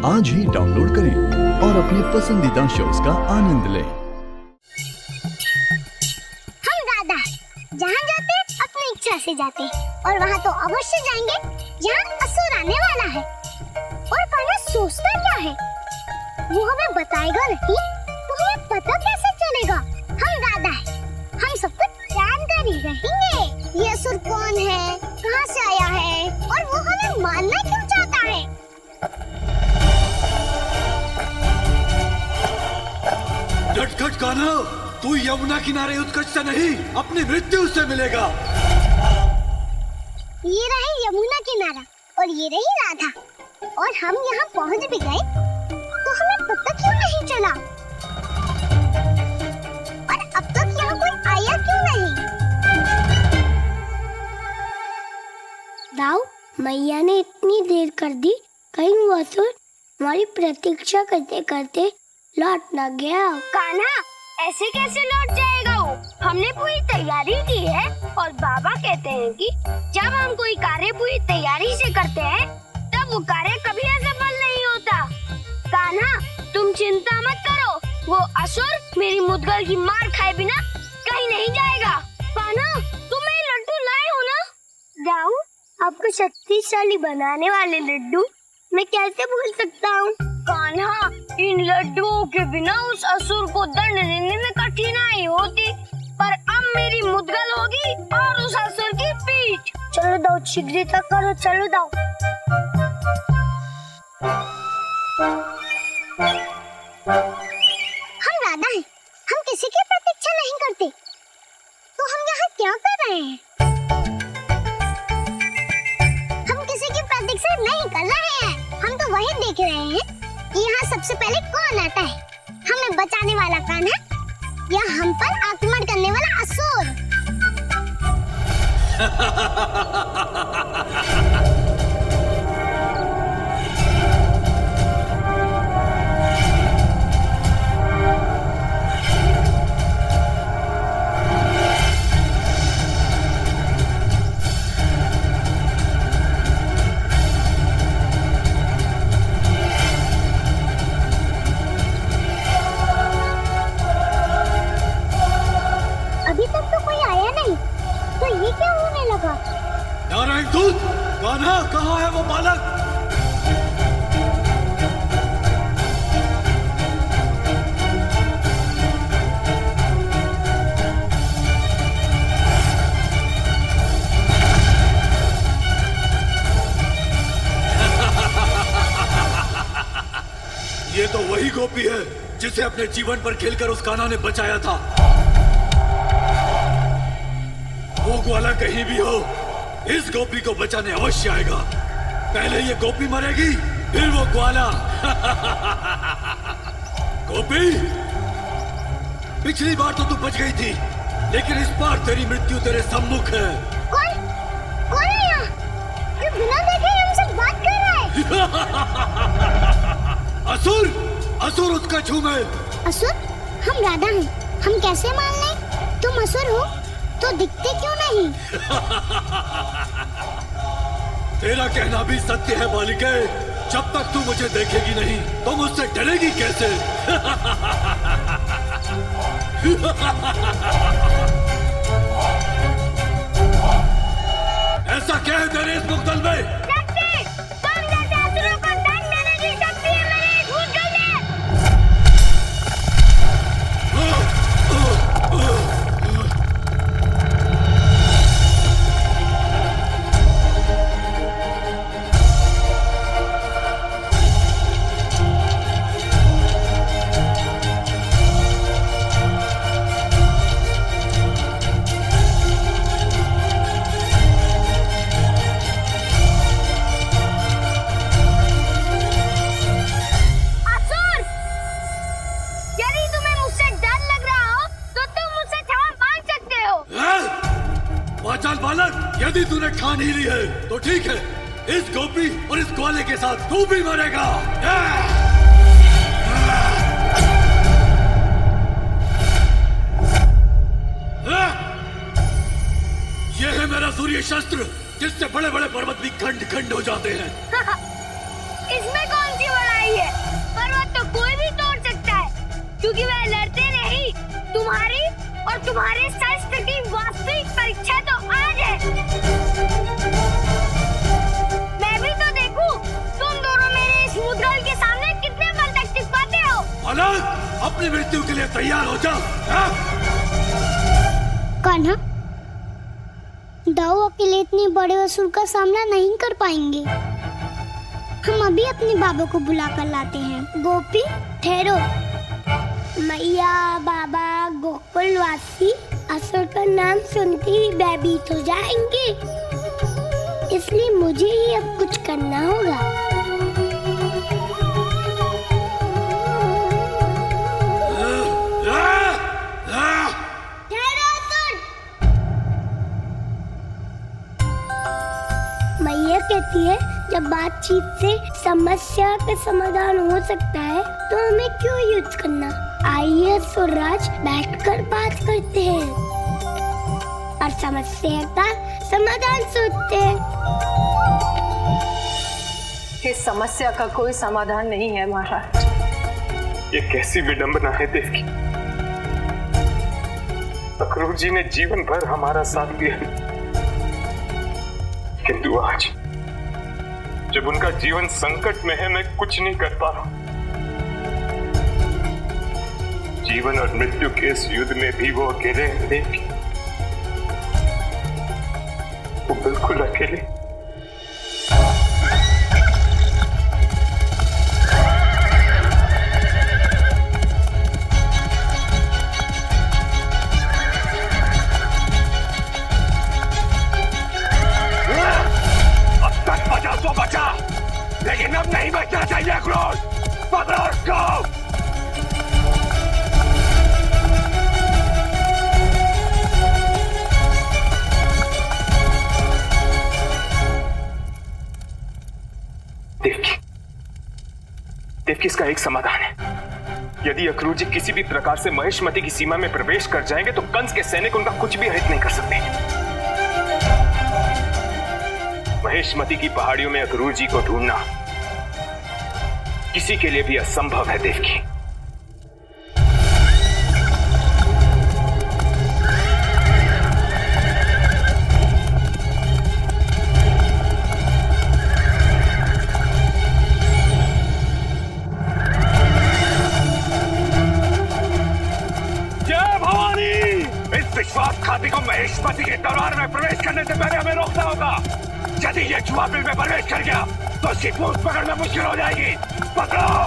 आज ही डाउनलोड करें और अपने पसंदीदा शोज का आनंद लें। हम दादा जहाँ जाते अपनी इच्छा से जाते और वहाँ तो अवश्य जाएंगे जहाँ असुर आने वाला है। और कान्हा सोचता क्या है, वो हमें बताएगा नहीं तो हमें पता कैसे चलेगा। हम दादा है, हम सब कुछ जानकर ही रहेंगे। ये असुर कौन है, कहाँ से आया है और वो हमें मारना क्यों चाहता है। नटखट कान्हा, तू यमुना किनारे उत्कच से नहीं अपनी मृत्यु से मिलेगा। ये रही यमुना किनारा और ये रही राधा और हम यहाँ पहुँच भी गए तो हमें पता क्यों नहीं चला। और अब तक यहाँ कोई आया क्यों नहीं। दाऊ, मैया ने इतनी देर कर दी, कहीं वो असुर हमारी प्रतीक्षा करते करते लौट न गया। कान्हा, ऐसे कैसे लौट जाएगा वो? हमने पूरी तैयारी की है और बाबा कहते हैं कि जब हम कोई कार्य पूरी तैयारी से करते हैं तब वो कार्य कभी असफल नहीं होता। कान्हा, तुम चिंता मत करो, वो असुर मेरी मुद्गल की मार खाए बिना कहीं नहीं जाएगा। कान्हा, तुम मेरे लड्डू लाए हो ना? दाऊ, आपको शक्तिशाली बनाने वाले लड्डू मैं कैसे भूल सकता हूँ। कान्हा, इन लड्डुओं के बिना उस असुर को दंड देने में कठिनाई होती, पर अब मेरी मुद्गल होगी और उस असुर की पीठ। चलो दाऊ, शीघ्रता करो, चलो दाऊ। हम राधा हैं, हम किसी की प्रतीक्षा नहीं करते, तो हम यहाँ क्या कर रहे हैं। हम किसी की प्रतीक्षा नहीं कर रहे हैं, हम तो वही देख रहे हैं कि यहाँ सबसे पहले कौन आता है, हमें बचाने वाला कान्हा या हम पर आक्रमण करने वाला असुर। अभी तक तो कोई आया नहीं, तो ये क्या होने लगा। नारायण दूत, कान्हा कहाँ है वो बालक? ये तो वही गोपी है जिसे अपने जीवन पर खेलकर उस कान्हा ने बचाया था। वो ग्वाला कहीं भी हो, इस गोपी को बचाने अवश्य आएगा। पहले ये गोपी मरेगी, फिर वो ग्वाला। गोपी, पिछली बार तो तू बच गई थी, लेकिन इस बार तेरी मृत्यु तेरे सम्मुख है। कौन है यहाँ जो बिना देखे हमसे बात कर रहा है। असुर, असुर उसका छूमे। असुर? हम राधा हैं, हम कैसे मान लें तुम असुर हो, तो दिखते क्यों नहीं। तेरा कहना भी सत्य है बालिके, जब तक तू मुझे देखेगी नहीं तो मुझसे डरेगी कैसे। ऐसा क्या है तेरे इस मुक्तल में? यदि तूने ठान ही ली है तो ठीक है, इस गोपी और इस ग्वाले के साथ तू भी मरेगा। यह है मेरा सूर्य शस्त्र, जिससे बड़े बड़े पर्वत भी खंड खंड हो जाते हैं। इसमें कौन सी बड़ाई क्योंकि वह लड़ते नहीं। तुम्हारी और तुम्हारे शास्त्र की वास्तविक परीक्षा तो आज है। मैं भी तो देखूं तुम दोनों मेरे इस मुद्गल के सामने कितने बल तक टिक पाते हो। अलग अपनी मृत्यु के लिए तैयार हो जाओ। कान्हा, दाऊ अकेले इतने बड़े असुर का सामना नहीं कर पाएंगे। हम अभी अपने बाबा को बुला कर लाते हैं। गोपी ठहरो। मैया, बाबा, गोकुलवासी असुर का नाम सुनते ही भयभीत हो जाएंगे, इसलिए मुझे ही अब कुछ करना होगा। मैया कहती है जब बातचीत से समस्या का समाधान हो सकता है तो हमें क्यों युद्ध करना। आइए सुरराज बैठकर बात करते हैं और समस्या का समाधान सोचते हैं। इस समस्या का कोई समाधान नहीं है महाराज। ये कैसी विडंबना है देवकी। अक्रूर जी ने जीवन भर हमारा साथ दिया, किंतु आज जब उनका जीवन संकट में है मैं कुछ नहीं कर पा रहा। जीवन और मृत्यु के इस युद्ध में भी वो अकेले हैं देवकी, वो बिल्कुल अकेले। बचा, लेकिन अब नहीं बचना चाहिए क्रोध। पकड़ो उसको। देवकी, इसका एक समाधान है। यदि अक्रूर जी किसी भी प्रकार से महेशमती की सीमा में प्रवेश कर जाएंगे तो कंस के सैनिक उनका कुछ भी हित नहीं कर सकते। महेशमती की पहाड़ियों में अक्रूर जी को ढूंढना किसी के लिए भी असंभव है देवकी। जय भवानी। इस विश्वासघाती को महेशमती के दरबार में प्रवेश करने से पहले हमें रोकना होगा। यदि ये जुआ बिल में प्रवेश कर गया तो उसकी पूछ पकड़ना मुश्किल हो जाएगी। पकड़ो।